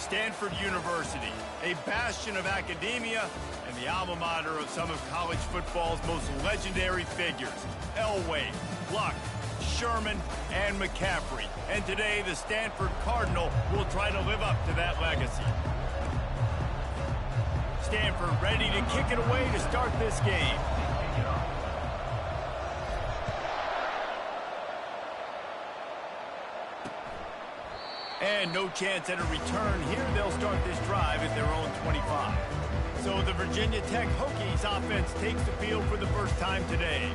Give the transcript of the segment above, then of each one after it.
Stanford University, a bastion of academia and the alma mater of some of college football's most legendary figures, Elway, Luck, Sherman, and McCaffrey. And today, the Stanford Cardinal will try to live up to that legacy. Stanford ready to kick it away to start this game. And no chance at a return here. They'll start this drive at their own 25. So the Virginia Tech Hokies offense takes the field for the first time today.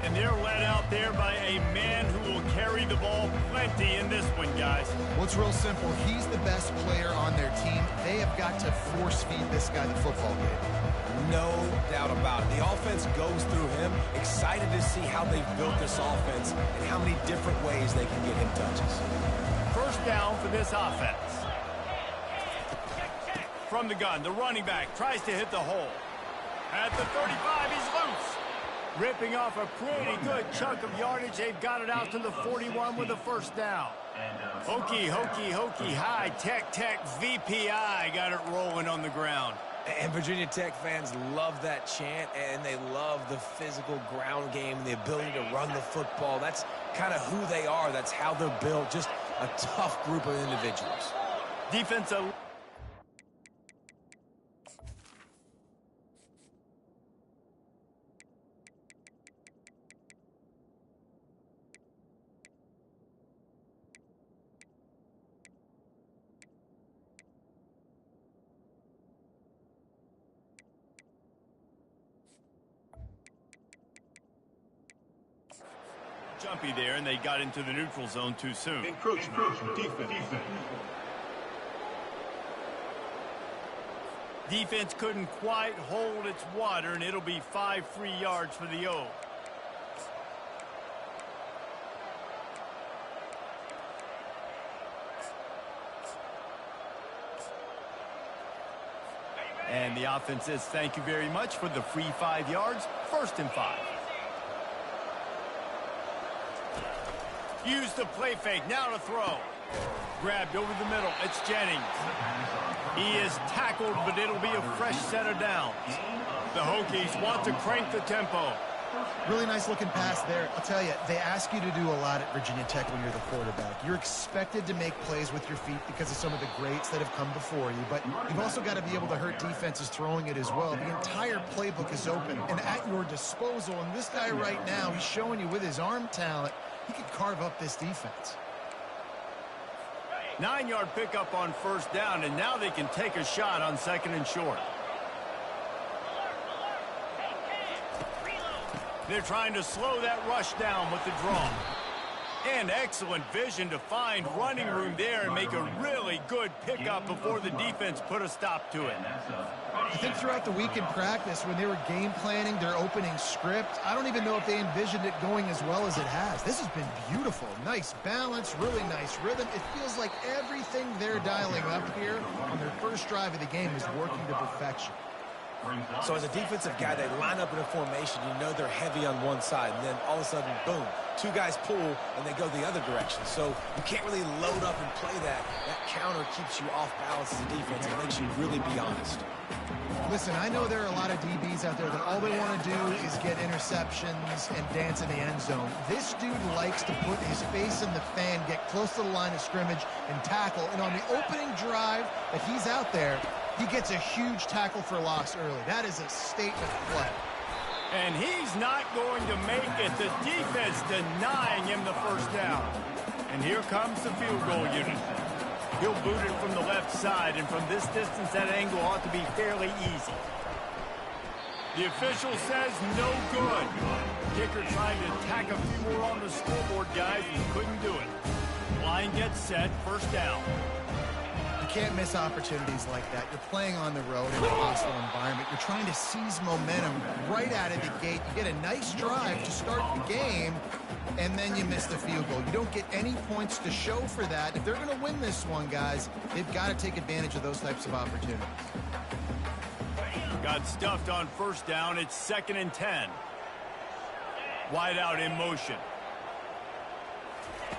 And they're led out there by a man who will carry the ball plenty in this one, guys. Well, it's real simple. He's the best player on their team. They have got to force-feed this guy the football game. No doubt about it. The offense goes through him. Excited to see how they've built this offense and how many different ways they can get him touches. First down for this offense. From the gun, the running back tries to hit the hole. At the 35, he's loose. Ripping off a pretty good chunk of yardage. They've got it out to the 41 with a first down. Hokey, hokey, hokey, high, tech, VPI got it rolling on the ground. And Virginia Tech fans love that chant, and they love the physical ground game, the ability to run the football. That's kind of who they are. That's how they're built. Just a tough group of individuals. Defensive. Jumpy there, and they got into the neutral zone too soon. Encroachment, defense. Defense couldn't quite hold its water, and it'll be 5 free yards for the O. And the offense says thank you very much for the free 5 yards. 1st and 5. Use the play fake, now to throw. Grabbed over the middle, it's Jennings. He is tackled, but it'll be a fresh set of downs. The Hokies want to crank the tempo. Really nice looking pass there. I'll tell you, they ask you to do a lot at Virginia Tech when you're the quarterback. You're expected to make plays with your feet because of some of the greats that have come before you, but you've also got to be able to hurt defenses throwing it as well. The entire playbook is open and at your disposal, and this guy right now, he's showing you with his arm talent, he could carve up this defense. 9-yard pickup on 1st down, and now they can take a shot on 2nd and short. They're trying to slow that rush down with the draw. And excellent vision to find running room there and make a really good pickup before the defense put a stop to it. I think throughout the week in practice, when they were game planning their opening script, I don't even know if they envisioned it going as well as it has. This has been beautiful. Nice balance, really nice rhythm. It feels like everything they're dialing up here on their first drive of the game is working to perfection. So as a defensive guy, they line up in a formation. You know they're heavy on one side, and then all of a sudden, boom, 2 guys pull, and they go the other direction. So you can't really load up and play that. That counter keeps you off balance as a defense. It makes you really be honest. Listen, I know there are a lot of DBs out there that all they want to do is get interceptions and dance in the end zone. This dude likes to put his face in the fan, get close to the line of scrimmage, and tackle. And on the opening drive that he's out there, he gets a huge tackle for loss early. That is a statement play. And he's not going to make it. The defense denying him the 1st down. And here comes the field goal unit. He'll boot it from the left side, and from this distance, that angle ought to be fairly easy. The official says no good. Kicker trying to tack a few more on the scoreboard, guys, and couldn't do it. Line gets set, 1st down. You can't miss opportunities like that. You're playing on the road in a hostile environment. You're trying to seize momentum right out of the gate. You get a nice drive to start the game, and then you miss the field goal. You don't get any points to show for that. If they're going to win this one, guys, they've got to take advantage of those types of opportunities. Got stuffed on 1st down. It's 2nd and 10. Wide out in motion.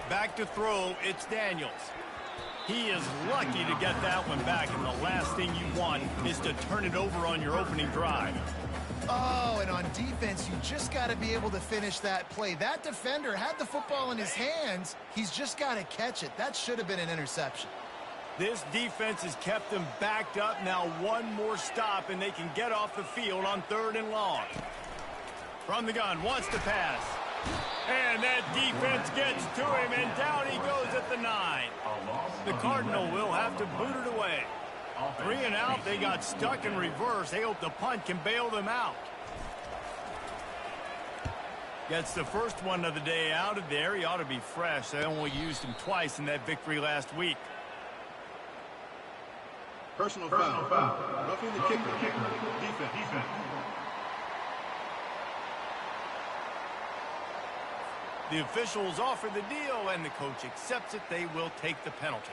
Back to throw. It's Daniels. He is lucky to get that one back, and the last thing you want is to turn it over on your opening drive. Oh, and on defense, you just got to be able to finish that play. That defender had the football in his hands. He's just got to catch it. That should have been an interception. This defense has kept them backed up. Now one more stop, and they can get off the field on 3rd and long. From the gun, wants to pass. And that defense gets to him, and down he goes at the 9. The Cardinal will have to boot it away. 3 and out, they got stuck in reverse. They hope the punt can bail them out. Gets the first one of the day out of there. He ought to be fresh. They only used him twice in that victory last week. Personal foul. Roughing the kicker. Defense. The officials offer the deal, and the coach accepts it. They will take the penalty.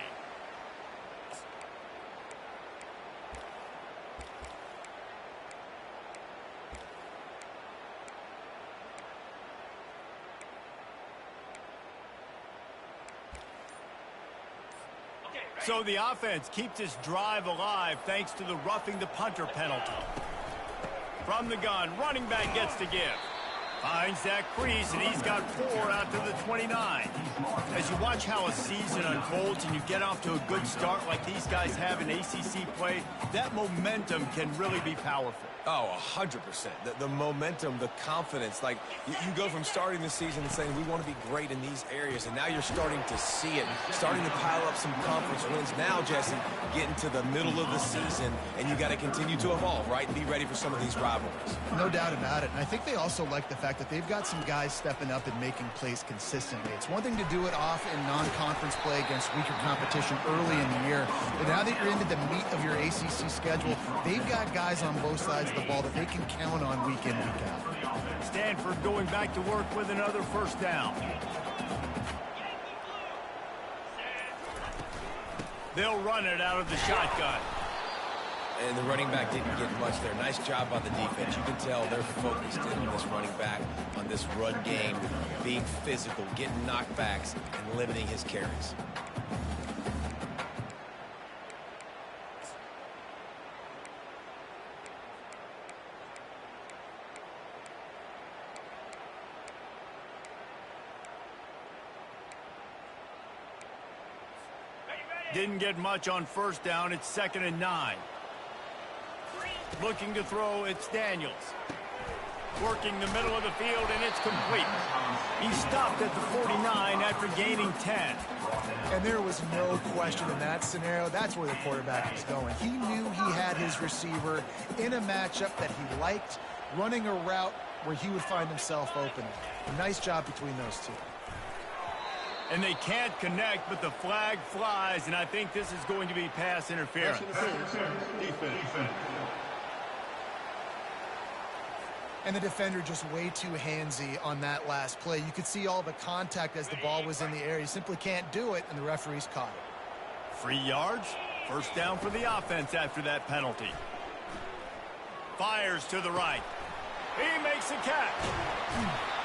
So the offense keeps this drive alive thanks to the roughing the punter penalty. From the gun, running back gets to give. Finds that crease, and he's got 4 out to the 29. As you watch how a season unfolds and you get off to a good start like these guys have in ACC play, that momentum can really be powerful. Oh, 100%. The momentum, the confidence. Like, you go from starting the season and saying, we want to be great in these areas, and now you're starting to see it, starting to pile up some conference wins. Now, Jesse, getting to the middle of the season, and you got to continue to evolve, right, and be ready for some of these rivalries. No doubt about it. And I think they also like the fact that they've got some guys stepping up and making plays consistently. It's one thing to do it off in non-conference play against weaker competition early in the year, but now that you're into the meat of your ACC schedule, they've got guys on both sides of the ball that they can count on week in, week out. Stanford going back to work with another first down. They'll run it out of the shotgun. And the running back didn't get much there. Nice job on the defense. You can tell they're focused in on this running back, on this run game, being physical, getting knockbacks, and limiting his carries. Didn't get much on first down. It's 2nd and 9. Looking to throw, it's Daniels. Working the middle of the field, and it's complete. He stopped at the 49 after gaining 10. And there was no question in that scenario. That's where the quarterback was going. He knew he had his receiver in a matchup that he liked, running a route where he would find himself open. A nice job between those two. And they can't connect, but the flag flies, and I think this is going to be pass interference. Defense. And the defender just way too handsy on that last play. You could see all the contact as the ball was in the air. He simply can't do it, and the referees caught it. 3 yards. First down for the offense after that penalty. Fires to the right. He makes a catch.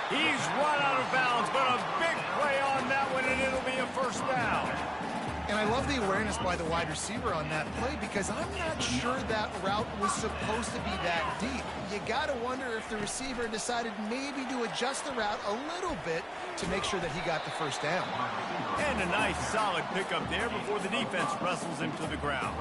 He's run out of bounds, but a big play on that one, and it'll be a first down. And I love the awareness by the wide receiver on that play because I'm not sure that route was supposed to be that deep. You got to wonder if the receiver decided maybe to adjust the route a little bit to make sure that he got the first down. And a nice solid pickup there before the defense wrestles him to the ground.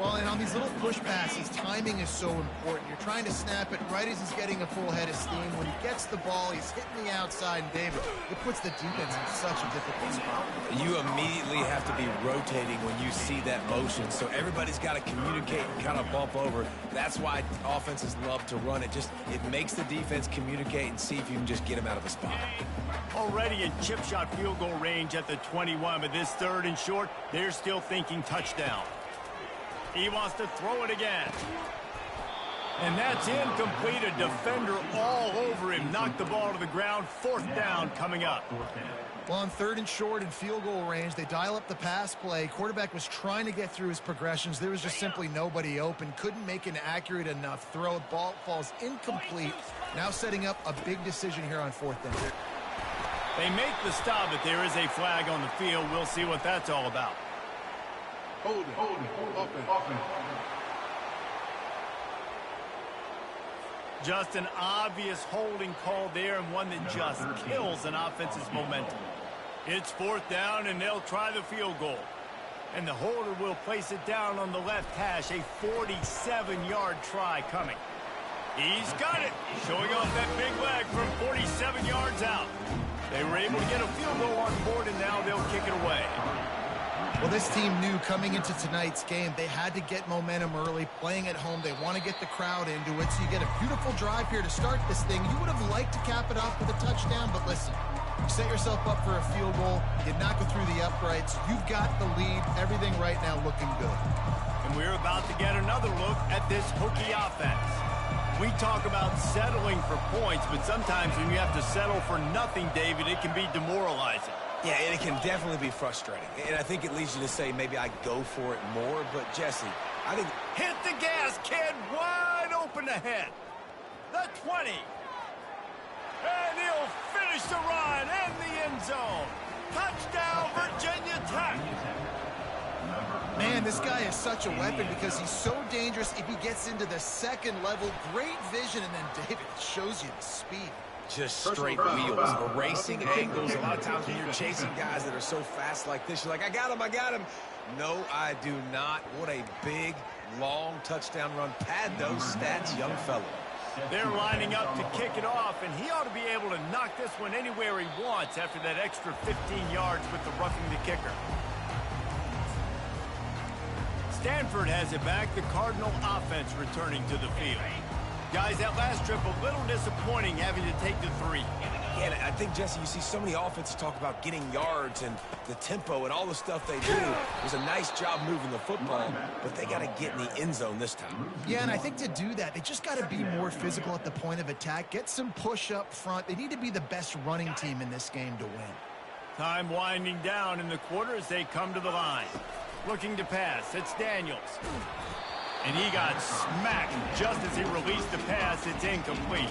Well, and on these little push passes, timing is so important. You're trying to snap it right as he's getting a full head of steam. When he gets the ball, he's hitting the outside, and David, it puts the defense in such a difficult spot. You immediately have to be rotating when you see that motion, so everybody's got to communicate and kind of bump over. That's why offenses love to run it. It makes the defense communicate and see if you can just get him out of a spot. Already in chip shot field goal range at the 21, but this 3rd and short, they're still thinking touchdown. He wants to throw it again. And that's incomplete. A defender all over him. Knocked the ball to the ground. 4th down coming up. Well, on 3rd and short and field goal range, they dial up the pass play. Quarterback was trying to get through his progressions. There was just simply nobody open. Couldn't make an accurate enough throw. Ball falls incomplete. Now setting up a big decision here on 4th down. They make the stop, but there is a flag on the field. We'll see what that's all about. Offense. Just an obvious holding call there, and one that just kills an offense's momentum. It's 4th down, and they'll try the field goal. And the holder will place it down on the left hash, a 47-yard try coming. He's got it, showing off that big leg from 47 yards out. They were able to get a field goal on board, and now they'll kick it away. Well, this team knew coming into tonight's game they had to get momentum early. Playing at home, they want to get the crowd into it, so you get a beautiful drive here to start this thing. You would have liked to cap it off with a touchdown, but listen, you set yourself up for a field goal, you knock it through the uprights, you've got the lead, everything right now looking good. And we're about to get another look at this Hokie offense. We talk about settling for points, but sometimes when you have to settle for nothing, David, it can be demoralizing. Yeah, and it can definitely be frustrating. And I think it leads you to say maybe I go for it more. But, Jesse, I think... Hit the gas, kid. Wide open ahead. The 20. And he'll finish the run in the end zone. Touchdown, Virginia Tech. Man, this guy is such a weapon because he's so dangerous if he gets into the second level. Great vision, and then David shows you the speed. Just straight wheels, erasing angles. A lot of times when you're chasing guys that are so fast like this, you're like, I got him. No, I do not. What a big, long touchdown run. Pad those stats, young fellow. They're lining up to kick it off, and he ought to be able to knock this one anywhere he wants after that extra 15 yards with the roughing the kicker. Stanford has it back, the Cardinal offense returning to the field. Guys, that last trip a little disappointing having to take the 3. Yeah, and I think, Jesse, you see so many offenses talk about getting yards and the tempo and all the stuff they do. It was a nice job moving the football, but they got to get in the end zone this time. Yeah, and I think to do that, they just got to be more physical at the point of attack, get some push up front. They need to be the best running team in this game to win. Time winding down in the quarter as they come to the line. Looking to pass, it's Daniels. And he got smacked just as he released the pass. It's incomplete.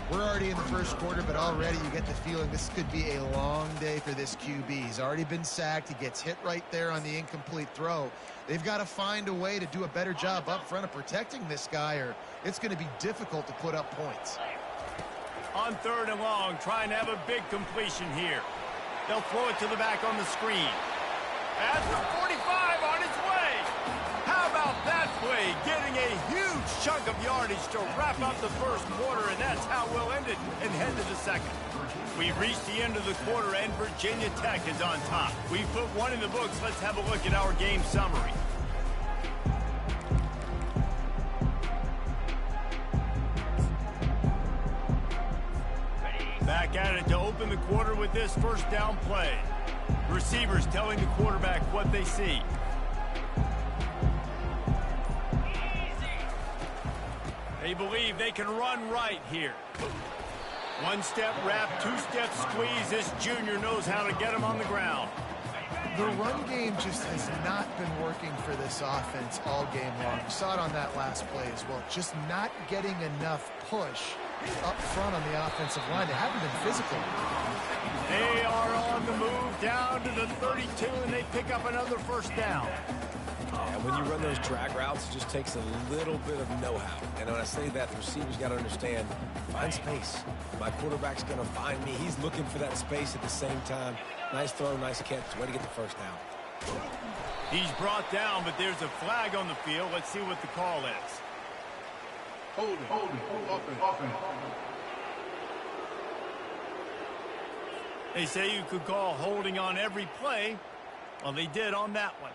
We're already in the first quarter, but already you get the feeling this could be a long day for this QB. He's already been sacked. He gets hit right there on the incomplete throw. They've got to find a way to do a better job up front of protecting this guy, or it's going to be difficult to put up points. On 3rd and long, trying to have a big completion here. They'll throw it to the back on the screen. At the 45 on its way. How about that play? Getting a huge chunk of yardage to wrap up the first quarter, and that's how we'll end it and head to the second. We've reached the end of the quarter, and Virginia Tech is on top. We've put one in the books. Let's have a look at our game summary. Back at it to open the quarter with this first down play. Receivers telling the quarterback what they see. They believe they can run right here. 1-step wrap, 2-step squeeze. This junior knows how to get him on the ground. The run game just has not been working for this offense all game long. You saw it on that last play as well. Just not getting enough push up front on the offensive line. They haven't been physical. They are on the move down to the 32, and they pick up another first down. And when you run those drag routes, it just takes a little bit of know-how. And when I say that, the receivers got to understand, find space. My quarterback's going to find me. He's looking for that space at the same time. Nice throw, nice catch. Way to get the first down. He's brought down, but there's a flag on the field. Let's see what the call is. Holding. Offense. They say you could call holding on every play. Well, they did on that one.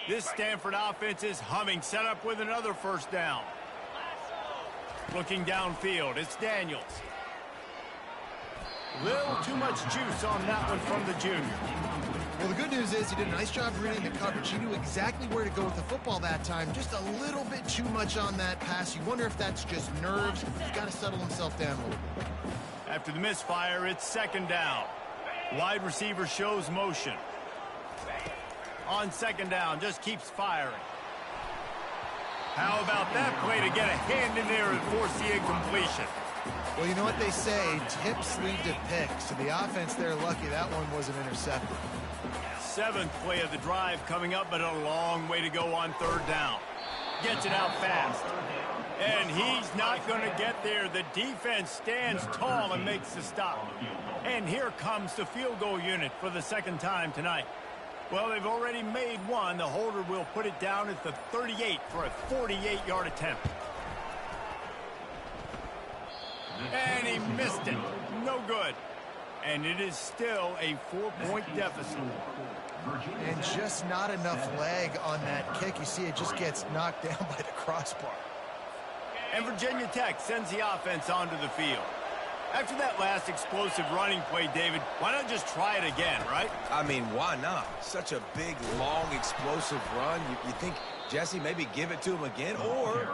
This Stanford offense is humming, set up with another first down. Looking downfield, it's Daniels. Little too much juice on that one from the junior. Well, the good news is he did a nice job reading the coverage. He knew exactly where to go with the football that time. Just a little bit too much on that pass. You wonder if that's just nerves. He's got to settle himself down a little bit. After the misfire, it's 2nd down. Wide receiver shows motion. On 2nd down, just keeps firing. How about that play to get a hand in there and force the incompletion? Well, you know what they say, tips lead to picks. So the offense, they're lucky that one was an interception. 7th play of the drive coming up, but a long way to go on 3rd down. Gets it out fast. And he's not going to get there. The defense stands tall and makes the stop. And here comes the field goal unit for the 2nd time tonight. Well, they've already made one. The holder will put it down at the 38 for a 48-yard attempt. And he missed it. No good. And it is still a 4-point deficit. And just not enough leg on that kick. You see it just gets knocked down by the crossbar. And Virginia Tech sends the offense onto the field. After that last explosive running play, David, why not just try it again, right? I mean, why not? Such a big, long, explosive run. You think, Jesse, maybe give it to him again? Or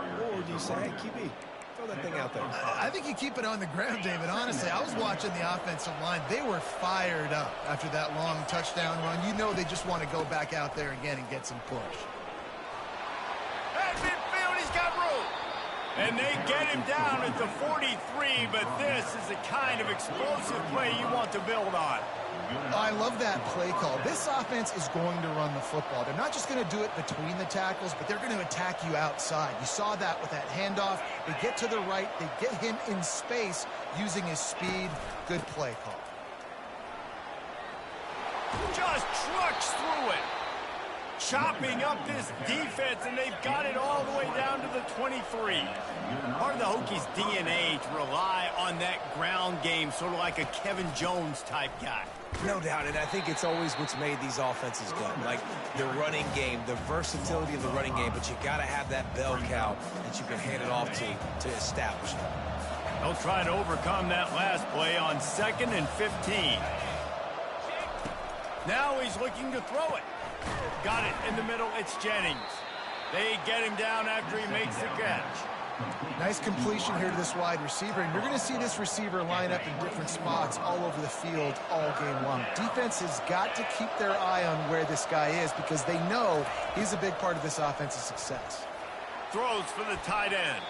do you say, hey, QB, throw that thing out there? I think you keep it on the ground, David. Honestly, I was watching the offensive line. They were fired up after that long touchdown run. You know they just want to go back out there again and get some push. At midfield, he's got room. And they get him down at the 43, but this is the kind of explosive play you want to build on. I love that play call. This offense is going to run the football. They're not just going to do it between the tackles, but they're going to attack you outside. You saw that with that handoff. They get to the right. They get him in space using his speed. Good play call. Just trucks through it. Chopping up this defense, and they've got it all the way down to the 23. Part of the Hokies' DNA to rely on that ground game, sort of like a Kevin Jones type guy. No doubt, and I think it's always what's made these offenses good. Like the running game, the versatility of the running game, but you got to have that bell cow that you can hand it off to establish it. They'll try to overcome that last play on 2nd and 15. Now he's looking to throw it. Got it in the middle. It's Jennings. They get him down after he makes the catch. Nice completion here to this wide receiver, and you're going to see this receiver line up in different spots all over the field all game long. Defense has got to keep their eye on where this guy is because they know he's a big part of this offense's success. Throws for the tight end.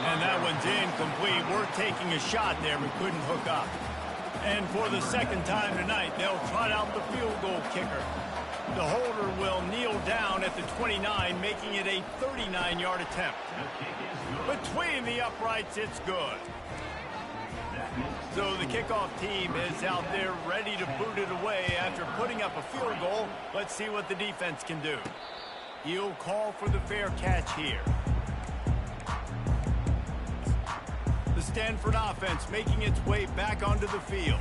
And that one's incomplete. We're taking a shot there, but couldn't hook up. And for the 2nd time tonight, they'll trot out the field goal kicker. The holder will kneel down at the 29, making it a 39-yard attempt. Between the uprights, it's good. So the kickoff team is out there ready to boot it away after putting up a field goal. Let's see what the defense can do. He'll call for the fair catch here. The Stanford offense making its way back onto the field.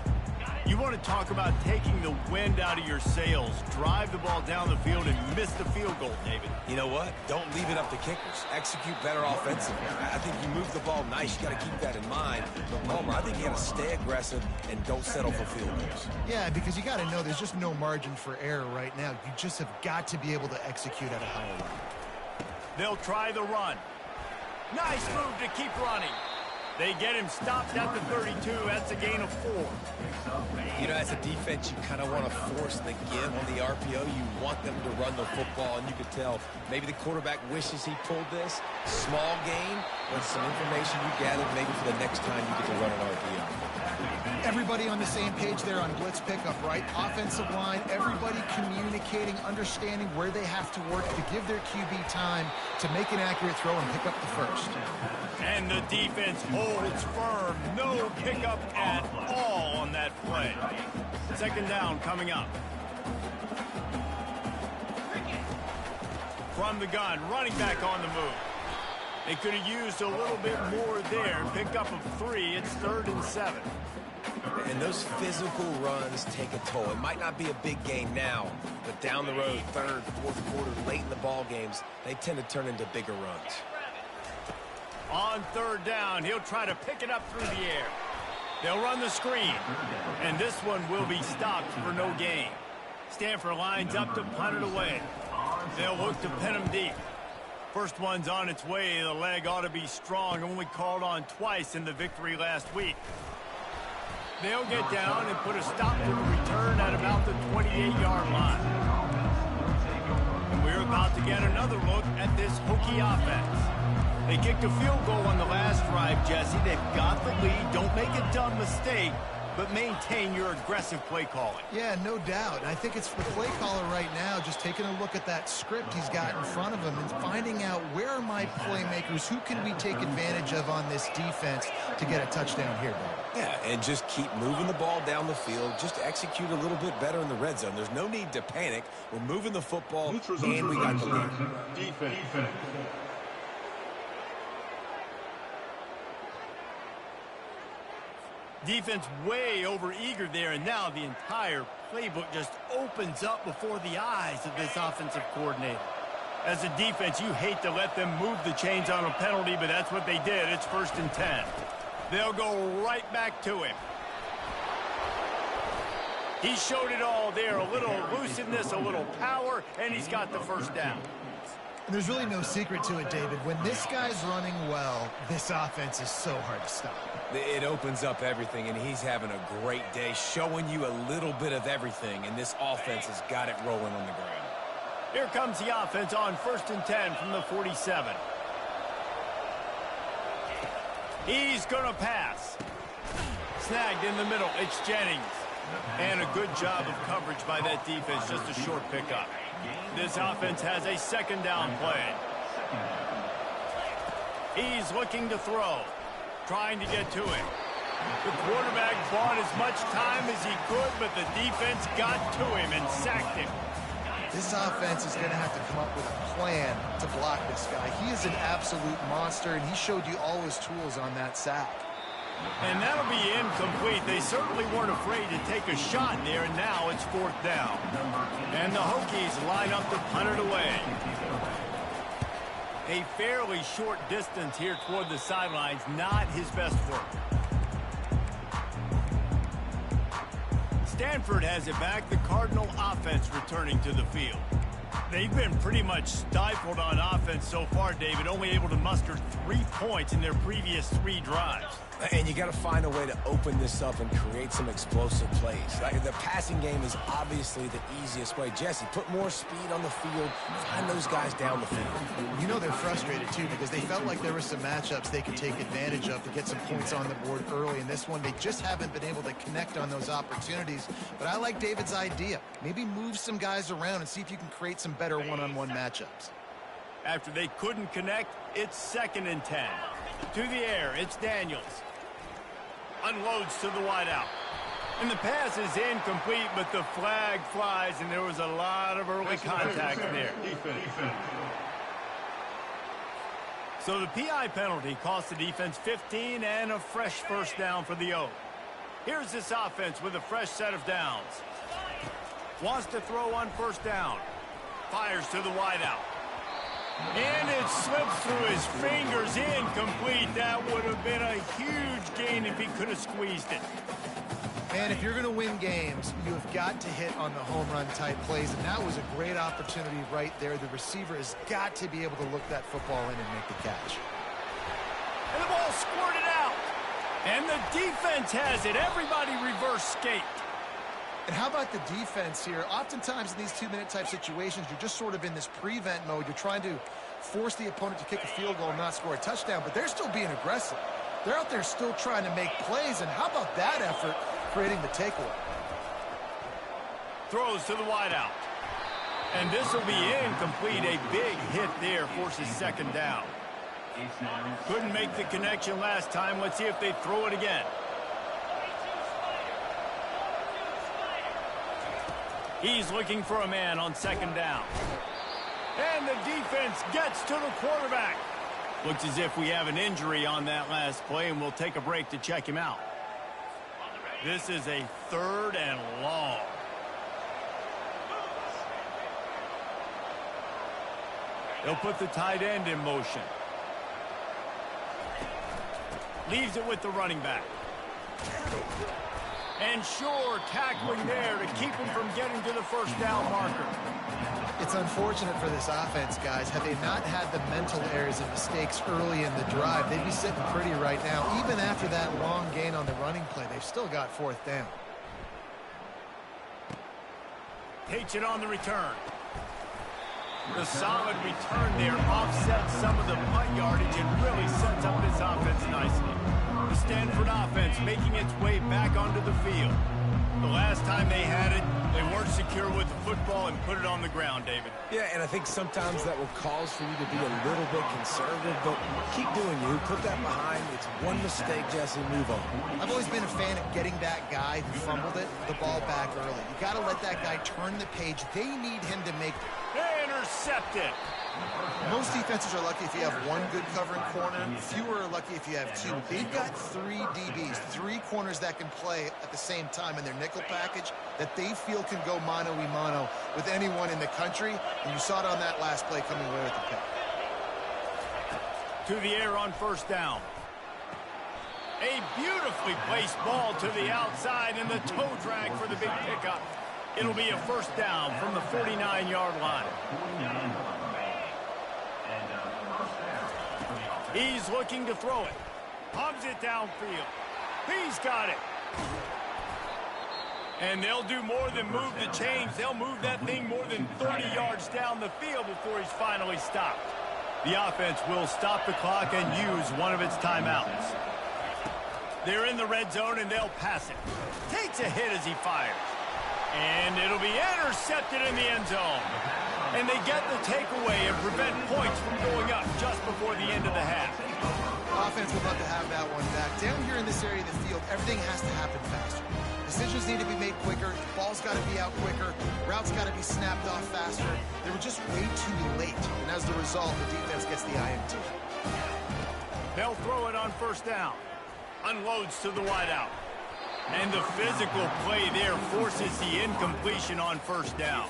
You want to talk about taking the wind out of your sails. Drive the ball down the field and miss the field goal, David. You know what? Don't leave it up to kickers. Execute better offensively. I think you move the ball nice. You got to keep that in mind. But Palmer, I think you got to stay aggressive and don't settle for field goals. Yeah, because you got to know there's just no margin for error right now. You just have got to be able to execute at a higher level. They'll try the run. Nice move to keep running. They get him stopped at the 32. That's a gain of 4. You know, as a defense, you kind of want to force the give on the RPO. You want them to run the football, and you could tell maybe the quarterback wishes he pulled this. Small gain, but some information you gathered maybe for the next time you get to run an RPO. Everybody on the same page there on blitz pickup, right? Offensive line, everybody communicating, understanding where they have to work to give their QB time to make an accurate throw and pick up the first. And the defense holds firm. No pickup at all on that play. 2nd down coming up. From the gun, running back on the move. They could have used a little bit more there. Pick up of 3. It's 3rd and 7. And those physical runs take a toll. It might not be a big gain now, but down the road, 3rd, 4th quarter, late in the ball games, they tend to turn into bigger runs. On 3rd down, he'll try to pick it up through the air. They'll run the screen, and this one will be stopped for no gain. Stanford lines up to punt it away. They'll look to pin him deep. First one's on its way. The leg ought to be strong, only called on twice in the victory last week. They'll get down and put a stop to the return at about the 28-yard line. And we're about to get another look at this Hokie offense. They kicked a field goal on the last drive, Jesse. They've got the lead. Don't make a dumb mistake, but maintain your aggressive play calling. Yeah, no doubt. And I think it's the play caller right now just taking a look at that script he's got in front of him and finding out where are my playmakers, who can we take advantage of on this defense to get a touchdown here, Dave. Yeah, and just keep moving the ball down the field. Just execute a little bit better in the red zone. There's no need to panic. We're moving the football, and we got the lead. Defense. Defense way over-eager there, and now the entire playbook just opens up before the eyes of this offensive coordinator. As a defense, you hate to let them move the chains on a penalty, but that's what they did. It's 1st and 10. They'll go right back to him. He showed it all there, a little elusiveness, a little power, and he's got the first down. And there's really no secret to it, David. When this guy's running well, this offense is so hard to stop. It opens up everything, and he's having a great day, showing you a little bit of everything, and this offense has got it rolling on the ground. Here comes the offense on 1st and 10 from the 47. He's going to pass. Snagged in the middle. It's Jennings. And a good job of coverage by that defense, just a short pickup. This offense has a 2nd down play. He's looking to throw. Trying to get to it. The quarterback bought as much time as he could, but the defense got to him and sacked him. This offense is going to have to come up with a plan to block this guy. He is an absolute monster, and he showed you all his tools on that sack. And that'll be incomplete. They certainly weren't afraid to take a shot there, and now it's 4th down. And the Hokies line up to punt it away. A fairly short distance here toward the sidelines, not his best work. Stanford has it back, the Cardinal offense returning to the field. They've been pretty much stifled on offense so far, David, only able to muster 3 points in their previous 3 drives. And you got to find a way to open this up and create some explosive plays. Like the passing game is obviously the easiest way. Jesse, put more speed on the field. Find those guys down the field. You know they're frustrated, too, because they felt like there were some matchups they could take advantage of to get some points on the board early. In this one, they just haven't been able to connect on those opportunities. But I like David's idea. Maybe move some guys around and see if you can create some better one-on-one matchups. After they couldn't connect, it's 2nd and 10. To the air, it's Daniels. Unloads to the wideout. And the pass is incomplete, but the flag flies, and there was a lot of early contact there. So the PI penalty cost the defense 15 and a fresh 1st down for the O. Here's this offense with a fresh set of downs. Wants to throw on 1st down. Fires to the wideout. And it slips through his fingers, incomplete. That would have been a huge gain if he could have squeezed it. Man, if you're going to win games, you have got to hit on the home run type plays, and that was a great opportunity right there. The receiver has got to be able to look that football in and make the catch. And the ball squirted out. And the defense has it. Everybody reverse skate. And how about the defense here? Oftentimes in these 2-minute type situations, you're just sort of in this prevent mode. You're trying to force the opponent to kick a field goal and not score a touchdown, but they're still being aggressive. They're out there still trying to make plays, and how about that effort creating the takeaway? Throws to the wideout. And this will be incomplete. A big hit there forces 2nd down. Couldn't make the connection last time. Let's see if they throw it again. He's looking for a man on 2nd down. And the defense gets to the quarterback. Looks as if we have an injury on that last play, and we'll take a break to check him out. This is a 3rd and long. They'll put the tight end in motion. Leaves it with the running back. And sure, tackling there to keep him from getting to the 1st down marker. It's unfortunate for this offense, guys. Had they not had the mental errors and mistakes early in the drive, they'd be sitting pretty right now. Even after that long gain on the running play, they've still got 4th down. Takes it on the return. The solid return there offsets some of the punt yardage and really sets up this offense nicely. The Stanford offense making its way back onto the field. The last time they had it, they weren't secure with the football and put it on the ground, David. Yeah, and I think sometimes that will cause for you to be a little bit conservative, but keep doing you. Put that behind. It's one mistake, Jesse. Move on. I've always been a fan of getting that guy who fumbled it, the ball back early. You got to let that guy turn the page. They need him to make... Intercepted. Most defenses are lucky if you have one good covering corner. Fewer are lucky if you have two. They've got three DBs, three corners that can play at the same time in their nickel package that they feel can go mano-a-mano with anyone in the country. And you saw it on that last play coming away with the pick. To the air on first down. A beautifully placed ball to the outside and the toe drag for the big pickup. It'll be a first down from the 49-yard line. He's looking to throw it. Pumps it downfield. He's got it. And they'll do more than move the chains. They'll move that thing more than 30 yards down the field before he's finally stopped. The offense will stop the clock and use one of its timeouts. They're in the red zone, and they'll pass it. Takes a hit as he fires. And it'll be intercepted in the end zone. And they get the takeaway and prevent points from going up just before the end of the half. Offense would love to have that one back. Down here in this area of the field, everything has to happen faster. Decisions need to be made quicker. The ball's got to be out quicker. Routes got to be snapped off faster. They were just way too late. And as the result, the defense gets the INT. They'll throw it on first down. Unloads to the wideout. And the physical play there forces the incompletion on first down.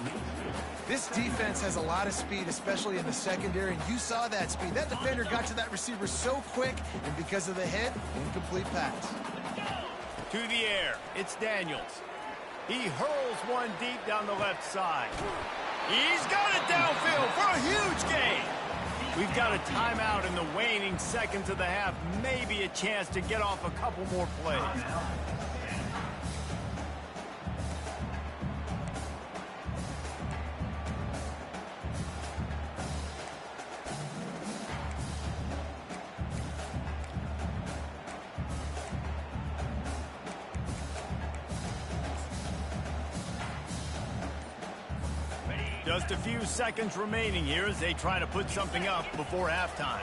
This defense has a lot of speed, especially in the secondary, and you saw that speed. That defender got to that receiver so quick, and because of the hit, incomplete pass. To the air, it's Daniels. He hurls one deep down the left side. He's got it downfield for a huge gain. We've got a timeout in the waning seconds of the half, maybe a chance to get off a couple more plays. Just a few seconds remaining here as they try to put something up before halftime.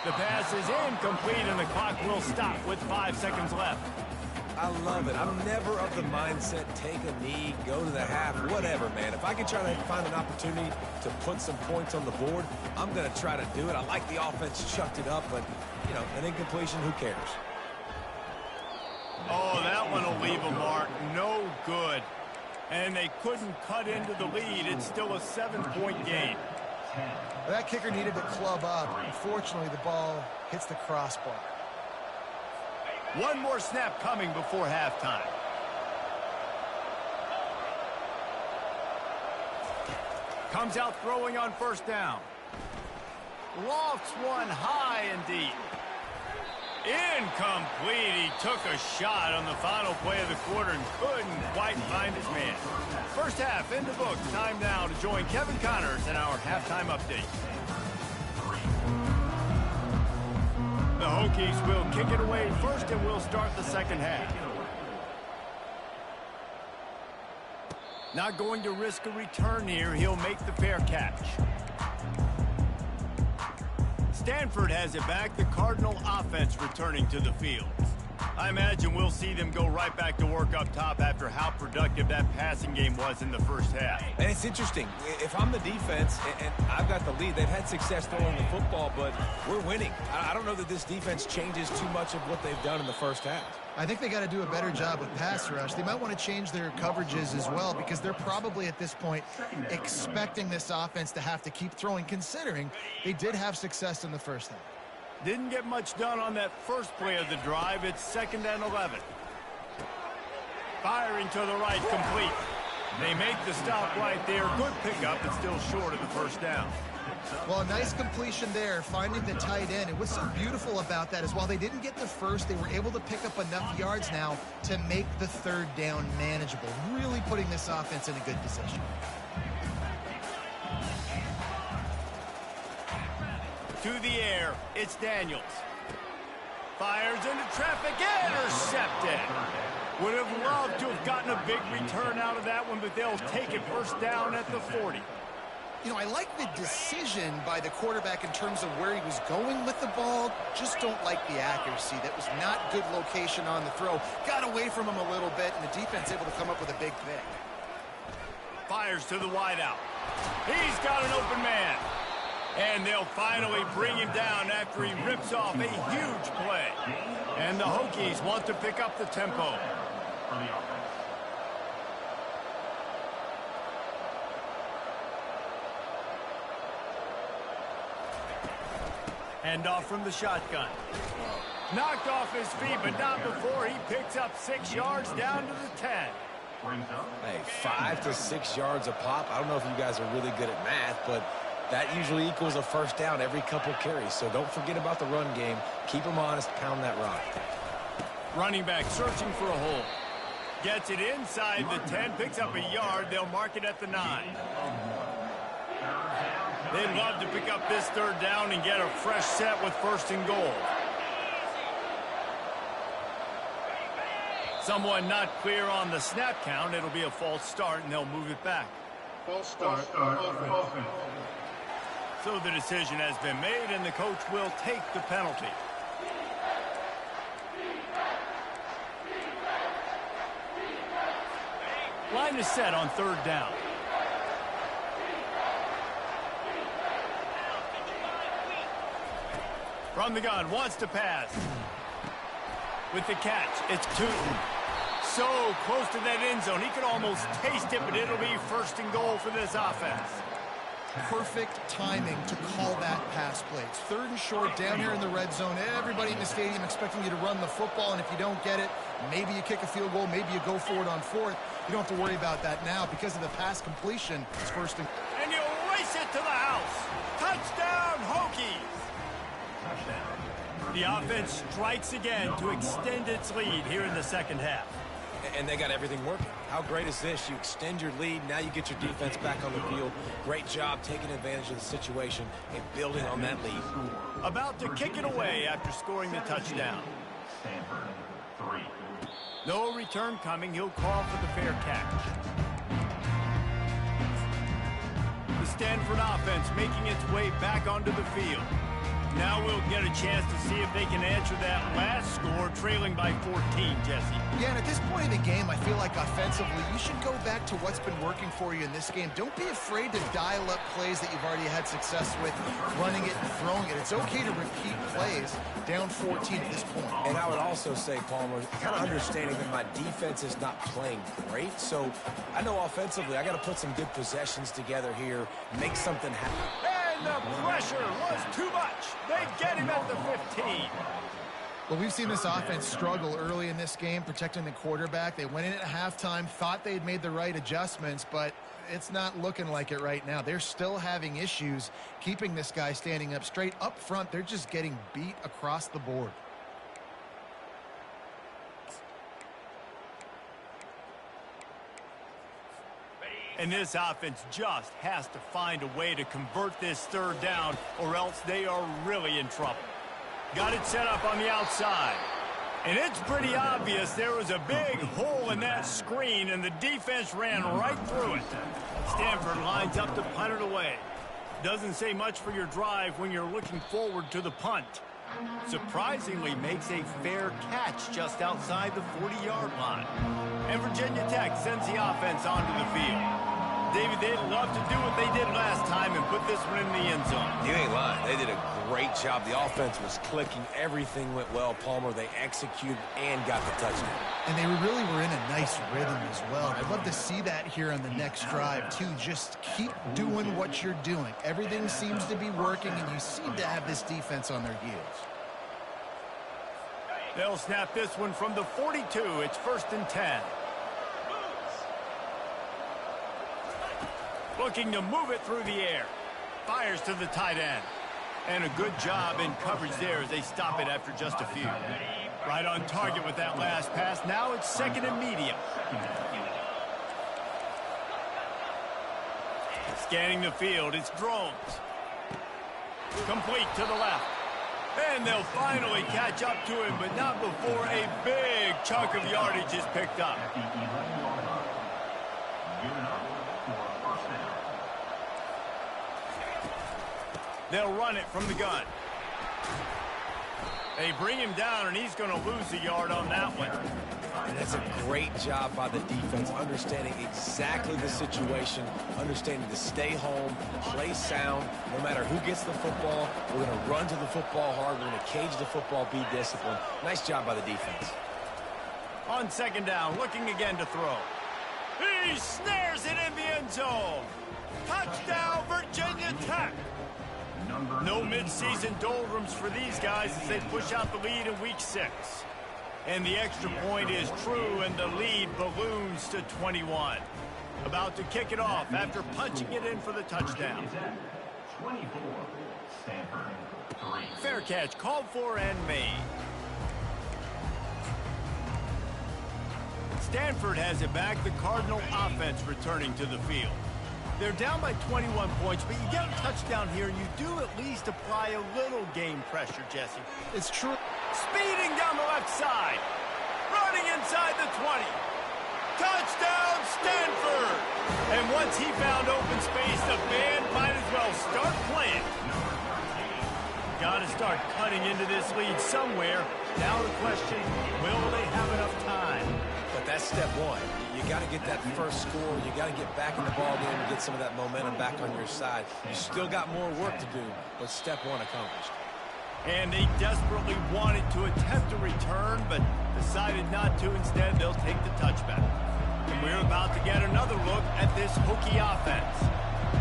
The pass is incomplete and the clock will stop with 5 seconds left. I love it. I'm never of the mindset, take a knee, go to the half, whatever, man. If I can try to find an opportunity to put some points on the board, I'm going to try to do it. I like the offense chucked it up, but, you know, an incompletion, who cares? Oh, that one will leave a mark. No good. And they couldn't cut into the lead. It's still a 7-point game. Well, that kicker needed to club up. Unfortunately, the ball hits the crossbar. One more snap coming before halftime. Comes out throwing on first down. Lofts one high and deep. Incomplete. He took a shot on the final play of the quarter and couldn't quite find his man. First half in the books. Time now to join Kevin Connors in our halftime update. The Hokies will kick it away first and we'll start the second half. Not going to risk a return here. He'll make the fair catch. Stanford has it back. The Cardinal offense returning to the field. I imagine we'll see them go right back to work up top after how productive that passing game was in the first half. And it's interesting. If I'm the defense and I've got the lead, they've had success throwing the football, but we're winning. I don't know that this defense changes too much of what they've done in the first half. I think they got to do a better job with pass rush. They might want to change their coverages as well because they're probably at this point expecting this offense to have to keep throwing, considering they did have success in the first half. Didn't get much done on that first play of the drive. It's 2nd and 11. Firing to the right, complete. They make the stop right there. Good pickup, but still short of the first down. Well, a nice completion there, finding the tight end. And what's so beautiful about that is while they didn't get the first, they were able to pick up enough yards now to make the third down manageable, really putting this offense in a good position. To the air, it's Daniels. Fires into traffic, intercepted. Would have loved to have gotten a big return out of that one, but they'll take it first down at the 40. You know, I like the decision by the quarterback in terms of where he was going with the ball. Just don't like the accuracy. That was not good location on the throw. Got away from him a little bit, and the defense able to come up with a big pick. Fires to the wideout. He's got an open man. And they'll finally bring him down after he rips off a huge play. And the Hokies want to pick up the tempo. Hand off from the shotgun. Knocked off his feet, but not before he picks up 6 yards down to the 10. Hey, 5 to 6 yards a pop. I don't know if you guys are really good at math, but that usually equals a first down every couple carries. So don't forget about the run game. Keep them honest. Pound that rock. Running back searching for a hole. Gets it inside the 10. Picks up a yard. They'll mark it at the 9. They'd love to pick up this third down and get a fresh set with first and goal. Someone not clear on the snap count. It'll be a false start, and they'll move it back. False start. Offense. So the decision has been made, and the coach will take the penalty. Line is set on third down. From the gun, wants to pass. With the catch, it's Tootin. So close to that end zone. He could almost taste it, but it'll be first and goal for this offense. Perfect timing to call that pass play. It's third and short down here in the red zone. Everybody in the stadium expecting you to run the football, and if you don't get it, maybe you kick a field goal, maybe you go for it on fourth. You don't have to worry about that now because of the pass completion. It's first and... And you race it to the house. Touchdown, Hokies. The offense strikes again to extend its lead here in the second half. And they got everything working. How great is this? You extend your lead. Now you get your defense back on the field. Great job taking advantage of the situation and building on that lead. About to kick it away after scoring the touchdown. Stanford, 3. No return coming. He'll call for the fair catch. The Stanford offense making its way back onto the field. Now we'll get a chance to see if they can answer that last score, trailing by 14, Jesse. Yeah, and at this point in the game, I feel like offensively, you should go back to what's been working for you in this game. Don't be afraid to dial up plays that you've already had success with, running it and throwing it. It's okay to repeat plays down 14 at this point. And I would also say, Palmer, kind of understanding that my defense is not playing great. So I know offensively, I got to put some good possessions together here, make something happen. And the pressure was too much. They get him at the 15. Well, we've seen this offense struggle early in this game, protecting the quarterback. They went in at halftime, thought they'd made the right adjustments, but it's not looking like it right now. They're still having issues keeping this guy standing up straight. Up front, they're just getting beat across the board. And this offense just has to find a way to convert this third down, or else they are really in trouble. Got it set up on the outside. And it's pretty obvious there was a big hole in that screen, and the defense ran right through it. Stanford lines up to punt it away. Doesn't say much for your drive when you're looking forward to the punt. Surprisingly makes a fair catch just outside the 40-yard line. And Virginia Tech sends the offense onto the field. David, they'd love to do what they did last time and put this one in the end zone. You ain't lying. They did a great job. The offense was clicking. Everything went well. Palmer, they executed and got the touchdown. And they really were in a nice rhythm as well. I'd love to see that here on the next drive, too. Just keep doing what you're doing. Everything seems to be working, and you seem to have this defense on their heels. They'll snap this one from the 42. It's 1st and 10. Looking to move it through the air. Fires to the tight end. And a good job in coverage there as they stop it after just a few. Right on target with that last pass. Now it's second and medium. Scanning the field, it's drones. Complete to the left. And they'll finally catch up to him, but not before a big chunk of yardage is picked up. They'll run it from the gun. They bring him down, and he's going to lose a yard on that one. And that's a great job by the defense, understanding exactly the situation, understanding to stay home, play sound. No matter who gets the football, we're going to run to the football hard. We're going to cage the football, be disciplined. Nice job by the defense. On second down, looking again to throw. He snares it in the end zone. Touchdown, Virginia Tech. No midseason doldrums for these guys as they push out the lead in week 6. And the extra point is true, and the lead balloons to 21. About to kick it off after punching it in for the touchdown. 24, Stanford, 3. Fair catch called for and made. Stanford has it back. The Cardinal offense returning to the field. They're down by 21 points, but you get a touchdown here, and you do at least apply a little game pressure, Jesse. It's true. Speeding down the left side. Running inside the 20. Touchdown, Stanford! And once he found open space, the band might as well start playing. Got to start cutting into this lead somewhere. Now the question, will they have enough time? But that's step one. You got to get that first score. You got to get back in the ball game and get some of that momentum back on your side. You still got more work to do, but step one accomplished. And they desperately wanted to attempt a return, but decided not to. Instead, they'll take the touchback. And we're about to get another look at this Hokie offense.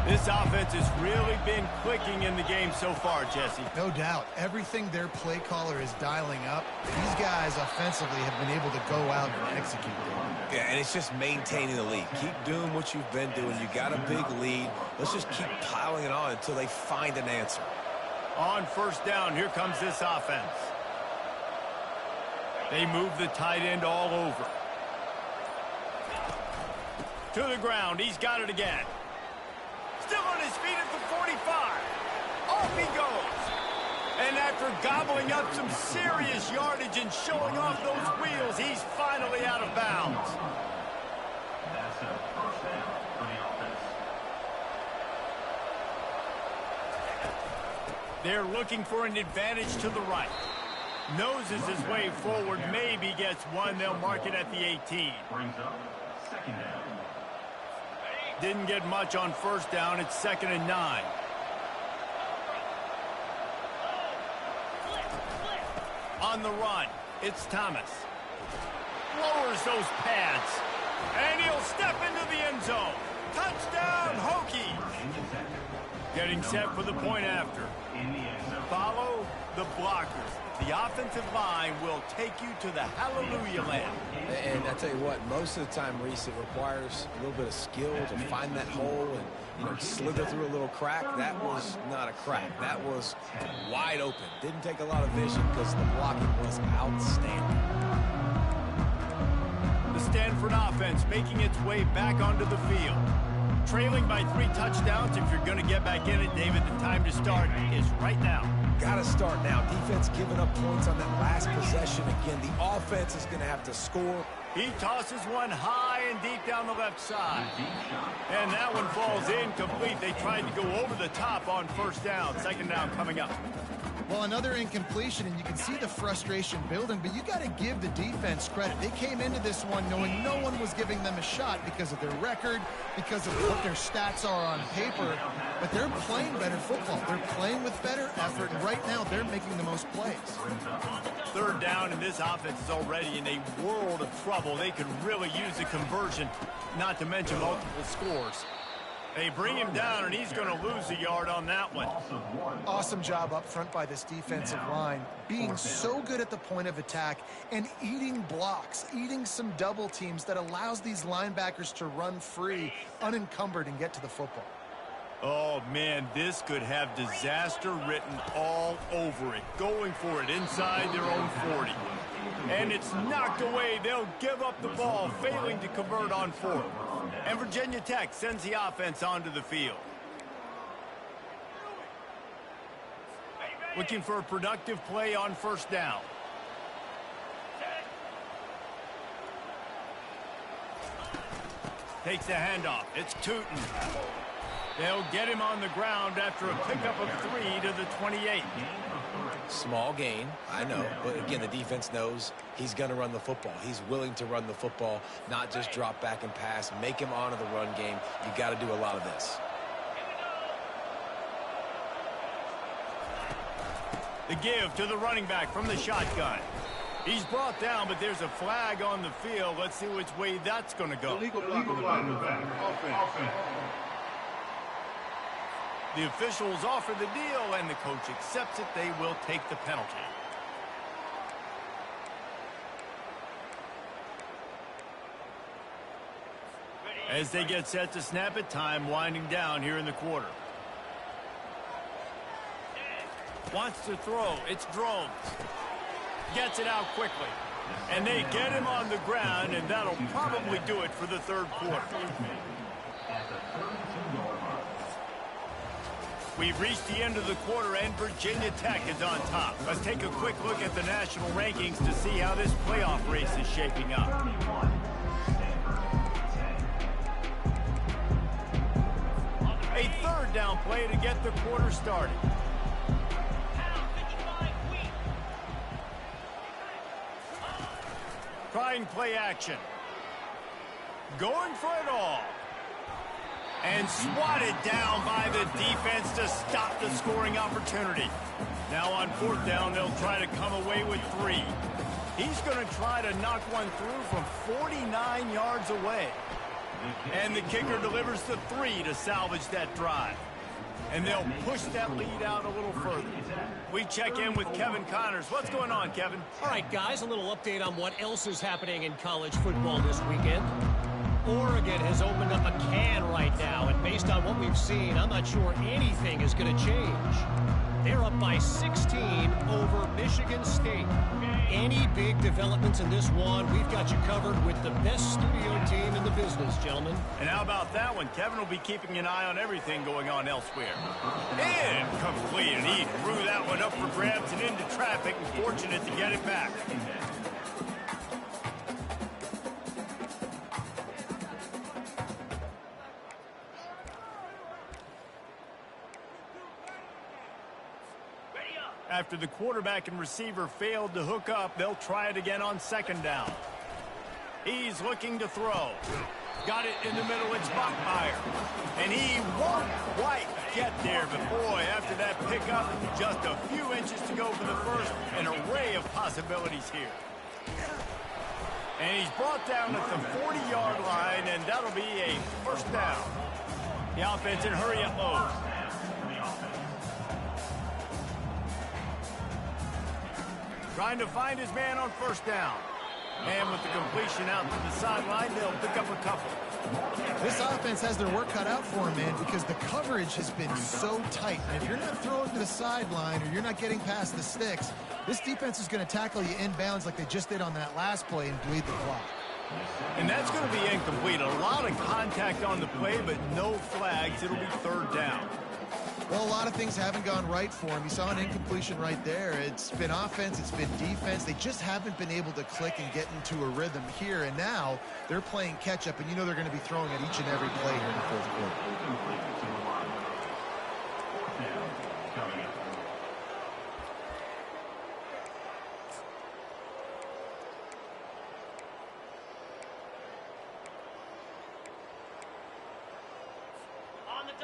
This offense has really been clicking in the game so far, Jesse. No doubt. Everything their play caller is dialing up, these guys offensively have been able to go out and execute them. Yeah, and it's just maintaining the lead. Keep doing what you've been doing. You got a big lead. Let's just keep piling it on until they find an answer. On first down, here comes this offense. They move the tight end all over. To the ground, he's got it again. Still on his feet at the 45. Off he goes. And after gobbling up some serious yardage and showing off those wheels, he's finally out of bounds. That's a first down for the offense. They're looking for an advantage to the right. Noses his way forward, maybe gets one. They'll mark it at the 18. Brings up second down. Didn't get much on first down. It's 2nd and 9. On the run, it's Thomas. Lowers those pads. And he'll step into the end zone. Touchdown, Hokies. Getting set for the point after. Follow the blockers. The offensive line will take you to the hallelujah land. And I tell you what, most of the time, Reese, it requires a little bit of skill to find that hole and slither through a little crack. That was not a crack. That was wide open. Didn't take a lot of vision because the blocking was outstanding. The Stanford offense making its way back onto the field. Trailing by 3 touchdowns. If you're going to get back in it, David, the time to start is right now. Got to start now. Defense giving up points on that last possession. Again, the offense is going to have to score. He tosses one high and deep down the left side. And that one falls incomplete. They tried to go over the top on first down. Second down coming up. Well, another incompletion, and you can see the frustration building, but you got to give the defense credit. They came into this one knowing no one was giving them a shot because of their record, because of what their stats are on paper, but they're playing better football. They're playing with better effort, and right now they're making the most plays. Third down, and this offense is already in a world of trouble. They could really use a conversion, not to mention multiple scores. They bring him down, and he's going to lose a yard on that one. Awesome job up front by this defensive line, being so good at the point of attack and eating blocks, eating some double teams that allows these linebackers to run free, unencumbered, and get to the football. Oh, man, this could have disaster written all over it. Going for it inside their own 40. And it's knocked away. They'll give up the ball, failing to convert on fourth. And Virginia Tech sends the offense onto the field. Looking for a productive play on first down. Takes the handoff. It's Tootin. They'll get him on the ground after a pickup of 3 to the 28. Small gain, I know, but again, the defense knows he's going to run the football. He's willing to run the football, not just drop back and pass, make him honor the run game. You got to do a lot of this. The give to the running back from the shotgun. He's brought down, but there's a flag on the field. Let's see which way that's going to go. Illegal block in the back. Offense. The officials offer the deal, and the coach accepts it. They will take the penalty. As they get set to snap it, time winding down here in the quarter. Wants to throw. It's Drones. Gets it out quickly. And they get him on the ground, and that'll probably do it for the third quarter. We've reached the end of the quarter, and Virginia Tech is on top. Let's take a quick look at the national rankings to see how this playoff race is shaping up. A third down play to get the quarter started. Trying play action. Going for it all. And swatted down by the defense to stop the scoring opportunity. Now on fourth down, they'll try to come away with 3. He's going to try to knock one through from 49 yards away. And the kicker delivers the 3 to salvage that drive. And they'll push that lead out a little further. We check in with Kevin Connors. What's going on, Kevin? All right, guys, a little update on what else is happening in college football this weekend. Oregon has opened up a can right now, and based on what we've seen, I'm not sure anything is going to change. They're up by 16 over Michigan State. Any big developments in this one, we've got you covered with the best studio team in the business, gentlemen. And how about that one? Kevin will be keeping an eye on everything going on elsewhere. Incomplete, and he threw that one up for grabs and into traffic, and fortunate to get it back. After the quarterback and receiver failed to hook up, they'll try it again on second down. He's looking to throw. Got it in the middle, it's Bachmeier. And he won't quite get there, but boy, after that pickup, just a few inches to go for the first, an array of possibilities here. And he's brought down at the 40-yard line, and that'll be a first down. The offense in hurry up mode. Trying to find his man on first down. And with the completion out to the sideline, they'll pick up a couple. This offense has their work cut out for them, man, because the coverage has been so tight. And if you're not throwing to the sideline or you're not getting past the sticks, this defense is going to tackle you inbounds like they just did on that last play and bleed the clock. And that's going to be incomplete. A lot of contact on the play, but no flags. It'll be third down. Well, a lot of things haven't gone right for him. You saw an incompletion right there. It's been offense, it's been defense. They just haven't been able to click and get into a rhythm here. And now they're playing catch-up, and you know they're going to be throwing at each and every play here in the fourth quarter.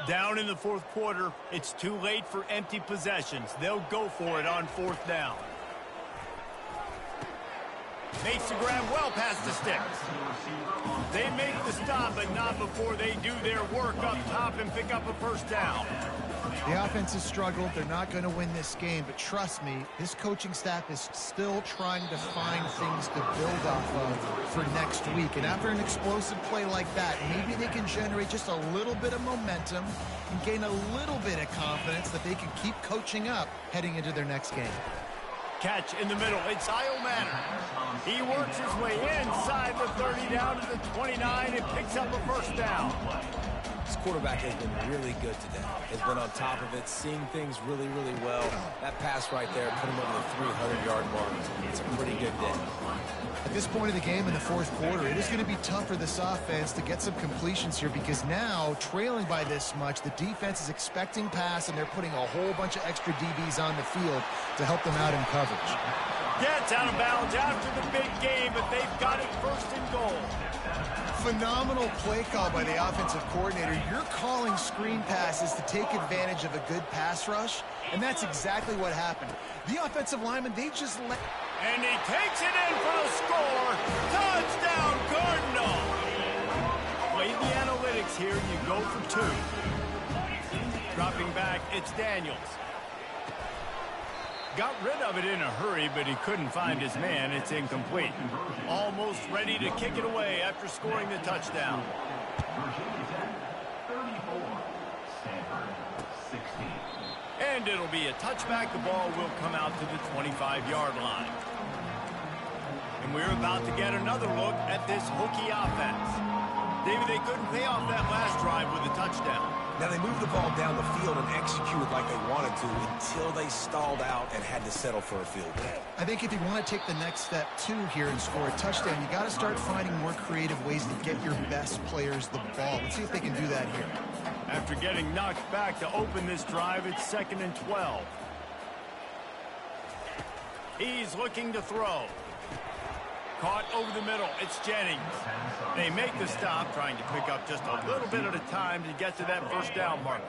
Down in the fourth quarter, it's too late for empty possessions. They'll go for it on fourth down. Makes the grab well past the sticks. They make the stop, but not before they do their work up top and pick up a first down. The offense has struggled. They're not going to win this game, but trust me, this coaching staff is still trying to find things to build off of for next week. And after an explosive play like that, maybe they can generate just a little bit of momentum and gain a little bit of confidence that they can keep coaching up heading into their next game. Catch in the middle. It's Kyle Manor. He works his way inside the 30 down to the 29 and picks up a first down. This quarterback has been really good today. Has been on top of it, seeing things really, really well. That pass right there put him over the 300-yard mark. It's a pretty good day. At this point of the game in the fourth quarter, it is going to be tough for this offense to get some completions here because now, trailing by this much, the defense is expecting pass, and they're putting a whole bunch of extra DBs on the field to help them out in coverage. Gets out of bounds after the big game, but they've got it first and goal. Phenomenal play call by the offensive coordinator. You're calling screen passes to take advantage of a good pass rush, and that's exactly what happened. The offensive linemen, they just let... And he takes it in for the score. Touchdown, Cardinal. Play the analytics here. You go for two. Dropping back, it's Daniels. Got rid of it in a hurry, but he couldn't find his man. It's incomplete. Almost ready to kick it away after scoring the touchdown. And it'll be a touchback. The ball will come out to the 25-yard line. And we're about to get another look at this Hokie offense. David, they couldn't pay off that last drive with a touchdown. Now, they moved the ball down the field and executed like they wanted to until they stalled out and had to settle for a field goal. I think if you want to take the next step, too, here and score a touchdown, you got to start finding more creative ways to get your best players the ball. Let's see if they can do that here. After getting knocked back to open this drive, it's 2nd and 12. He's looking to throw. Caught over the middle. It's Jennings. They make the stop, trying to pick up just a little bit at a time to get to that first down marker.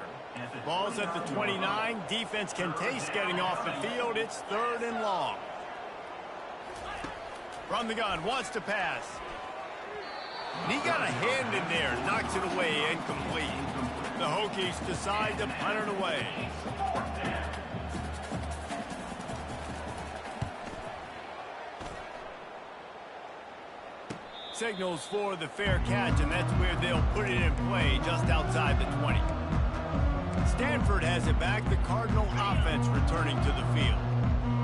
Ball's at the 29. Defense can taste getting off the field. It's 3rd and long. From the gun, wants to pass. And he got a hand in there, knocks it away, incomplete. The Hokies decide to punt it away. Signals for the fair catch, and that's where they'll put it in play, just outside the 20. Stanford has it back. The Cardinal offense returning to the field.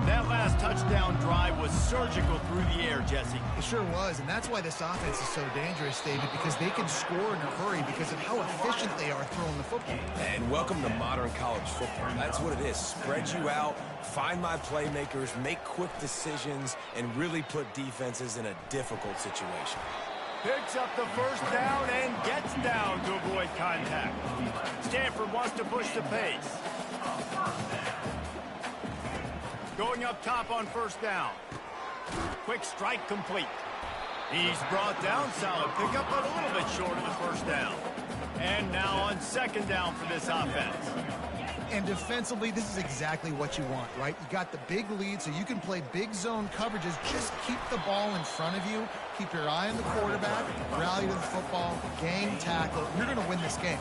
That last touchdown drive was surgical through the air, Jesse. It sure was, and that's why this offense is so dangerous, David, because they can score in a hurry because of how efficient they are throwing the football. And welcome to modern college football. That's what it is. Spread you out, find my playmakers, make quick decisions, and really put defenses in a difficult situation. Picks up the first down and gets down to avoid contact. Stanford wants to push the pace. Going up top on first down. Quick strike complete. He's brought down. Solid pickup, but a little bit short of the first down. And now on 2nd down for this offense. And defensively, this is exactly what you want, right? You got the big lead, so you can play big zone coverages. Just keep the ball in front of you. Keep your eye on the quarterback. Rally to the football. Gang tackle. You're going to win this game.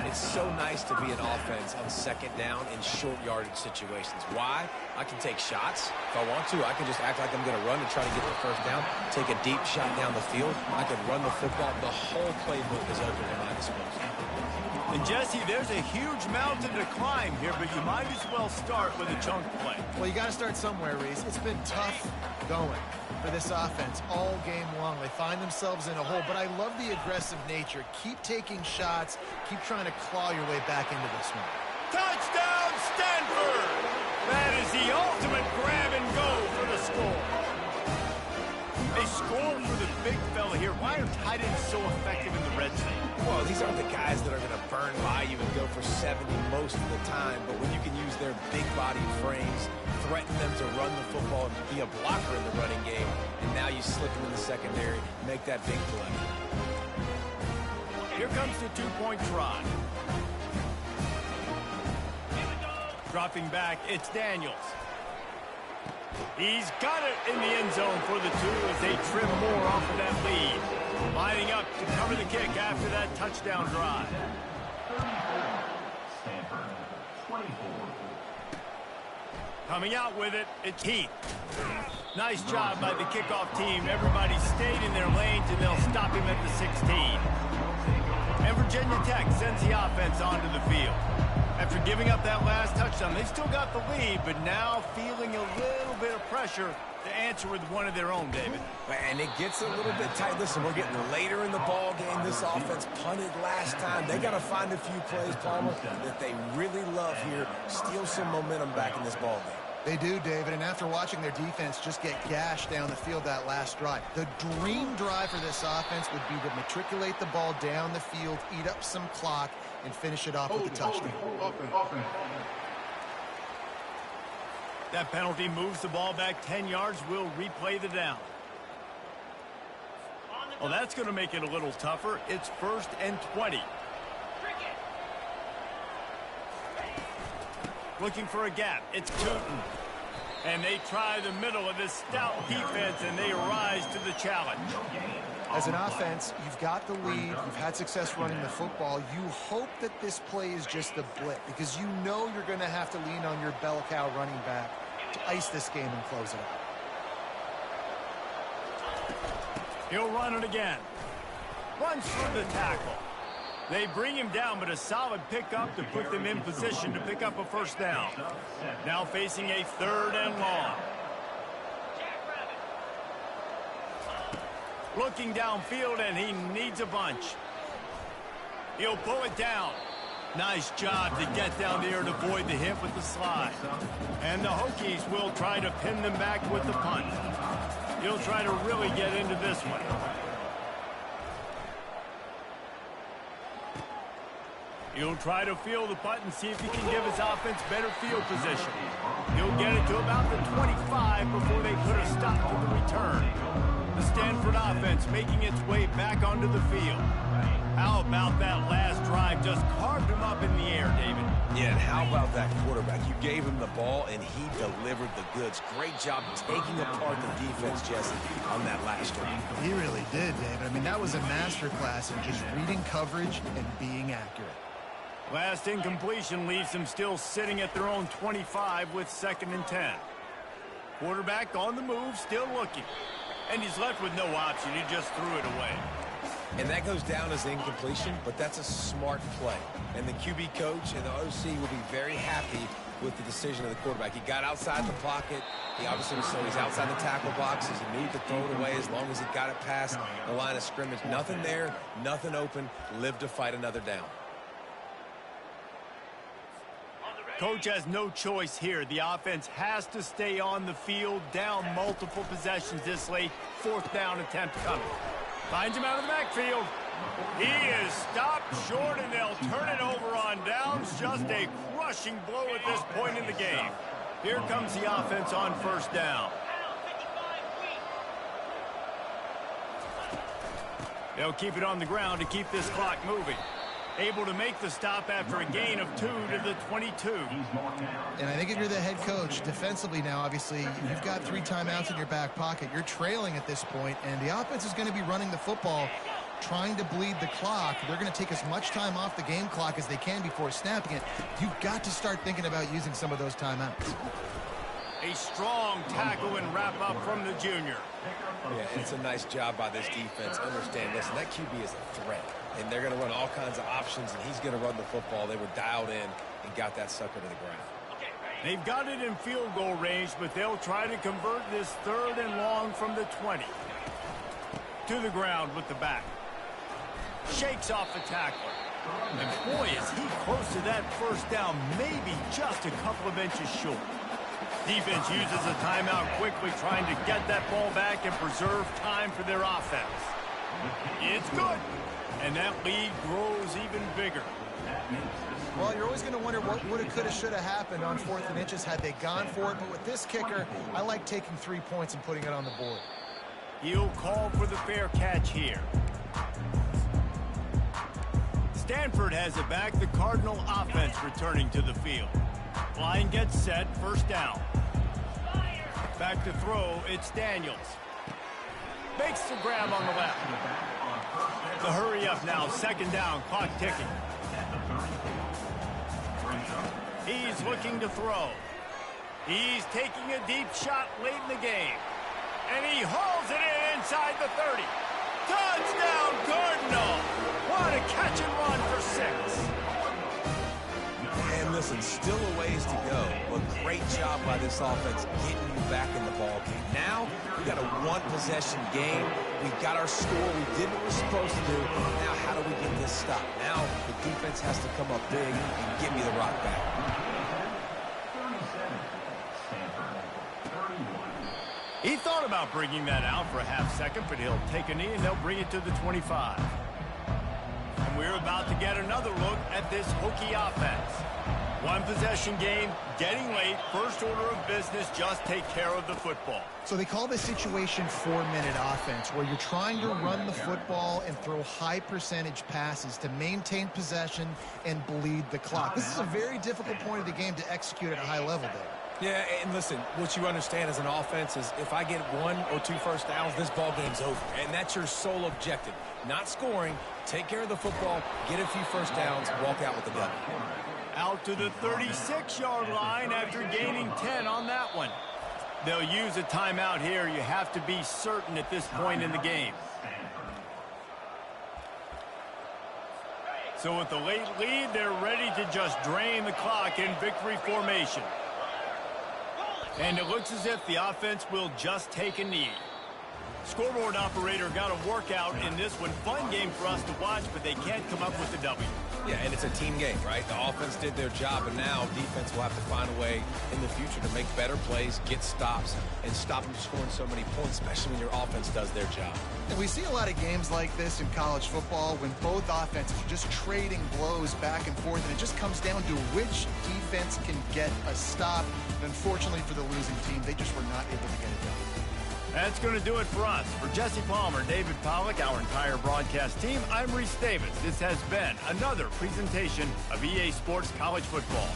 It's so nice to be an offense on 2nd down in short yardage situations. Why? I can take shots. If I want to, I can just act like I'm going to run and try to get the first down, take a deep shot down the field. I can run the football. The whole playbook is open at my disposal. And Jesse, there's a huge mountain to climb here, but you might as well start with a chunk play. Well, you got to start somewhere, Reese. It's been tough going for this offense all game long. They find themselves in a hole, but I love the aggressive nature. Keep taking shots. Keep trying to claw your way back into this one. Touchdown, Stanford! That is the ultimate grab and go for the score. They score for the big fella here. Why are tight ends so effective in the red zone? Well, these aren't the guys that are going to burn by you and go for 70 most of the time, but when you can use their big body frames, threaten them to run the football and be a blocker in the running game, and now you slip them in the secondary, make that big play. Here comes the two-point try. Dropping back, it's Daniels. He's got it in the end zone for the 2 as they trim more off of that lead. Lining up to cover the kick after that touchdown drive. Stanford, 24. Coming out with it, it's Heath. Nice job by the kickoff team. Everybody stayed in their lanes, and they'll stop him at the 16. And Virginia Tech sends the offense onto the field. After giving up that last touchdown, they still got the lead, but now feeling a little bit of pressure to answer with one of their own, David. And it gets a little bit tight. Listen, we're getting later in the ball game. This offense punted last time. They got to find a few plays, Palmer, that they really love here. Steal some momentum back in this ball game. They do, David, and after watching their defense just get gashed down the field that last drive, the dream drive for this offense would be to matriculate the ball down the field, eat up some clock, and finish it off with a touchdown. That penalty moves the ball back 10 yards. We'll replay the down. Well, that's going to make it a little tougher. It's 1st and 20. Looking for a gap. It's Tootin. And they try the middle of this stout defense, and they rise to the challenge. As an offense, you've got the lead. You've had success running the football. You hope that this play is just a blip because you know you're going to have to lean on your bell cow running back to ice this game and close it out. He'll run it again. Runs through the tackle. They bring him down, but a solid pickup to put them in position to pick up a first down. Now facing a 3rd and long. Looking downfield, and he needs a bunch. He'll pull it down. Nice job to get down there to avoid the hit with the slide. And the Hokies will try to pin them back with the punt. He'll try to really get into this one. He'll try to field the punt and see if he can give his offense better field position. He'll get it to about the 25 before they put a stop to the return. The Stanford offense making its way back onto the field. How about that last drive? Just carved him up in the air, David. Yeah, and how about that quarterback? You gave him the ball, and he delivered the goods. Great job taking apart the defense, Jesse, on that last drive. He really did, David. I mean, that was a masterclass in just reading coverage and being accurate. Last incompletion leaves them still sitting at their own 25 with 2nd and 10. Quarterback on the move, still looking. And he's left with no option. He just threw it away. And that goes down as incompletion, but that's a smart play. And the QB coach and the OC will be very happy with the decision of the quarterback. He got outside the pocket. He obviously so he's outside the tackle boxes. He knew to throw it away as long as he got it past the line of scrimmage. Nothing there, nothing open. Live to fight another down. Coach has no choice here. The offense has to stay on the field, down multiple possessions this late. 4th down attempt coming. Finds him out of the backfield. He is stopped short, and they'll turn it over on downs. Just a crushing blow at this point in the game. Here comes the offense on 1st down. They'll keep it on the ground to keep this clock moving. Able to make the stop after a gain of 2 to the 22. And I think if you're the head coach, defensively now, obviously, you've got 3 timeouts in your back pocket. You're trailing at this point, and the offense is going to be running the football, trying to bleed the clock. They're going to take as much time off the game clock as they can before snapping it. You've got to start thinking about using some of those timeouts. A strong tackle and wrap up from the junior. Yeah, it's a nice job by this defense. Understand, listen, that QB is a threat. And they're going to run all kinds of options, and he's going to run the football. They were dialed in and got that sucker to the ground. They've got it in field goal range, but they'll try to convert this 3rd and long from the 20. To the ground with the back. Shakes off the tackler. And boy, is he close to that first down, maybe just a couple of inches short. Defense uses a timeout quickly, trying to get that ball back and preserve time for their offense. It's good. And that lead grows even bigger. Well, you're always going to wonder what woulda, coulda, shoulda happened on 4th and inches had they gone for it. But with this kicker, I like taking 3 points and putting it on the board. He'll call for the fair catch here. Stanford has it back. The Cardinal offense returning to the field. Line gets set. 1st down. Back to throw, it's Daniels. Makes the grab on the left. The hurry up now, second down, clock ticking. He's looking to throw. He's taking a deep shot late in the game. And he hauls it in inside the 30. Touchdown, Cardinal! What a catch and run for 6. And listen, still a ways to go, but great job by this offense getting you back in the ball game. Now, we got a one-possession game. We got our score. We did what we're supposed to do. Now, how do we get this stopped? Now, the defense has to come up big and give me the rock back. He thought about bringing that out for a half second, but he'll take a knee and they'll bring it to the 25. And we're about to get another look at this Hokie offense. One possession game, getting late, first order of business, just take care of the football. So they call this situation 4-minute offense, where you're trying to run the football and throw high percentage passes to maintain possession and bleed the clock. This is a very difficult point of the game to execute at a high level there. Yeah, and listen, what you understand as an offense is if I get 1 or 2 first downs, this ball game's over. And that's your sole objective. Not scoring, take care of the football, get a few first downs, walk out with the W. Out to the 36-yard line after gaining 10 on that one. They'll use a timeout here. You have to be certain at this point in the game. So with the late lead, they're ready to just drain the clock in victory formation. And it looks as if the offense will just take a knee. Scoreboard operator got a workout in this one. Fun game for us to watch, but they can't come up with the W. Yeah, and it's a team game, right? The offense did their job, and now defense will have to find a way in the future to make better plays, get stops, and stop them from scoring so many points, especially when your offense does their job. And we see a lot of games like this in college football when both offenses are just trading blows back and forth, and it just comes down to which defense can get a stop. And unfortunately for the losing team, they just were not able to get it done. That's going to do it for us. For Jesse Palmer, David Pollack, our entire broadcast team, I'm Reese Davis. This has been another presentation of EA Sports College Football.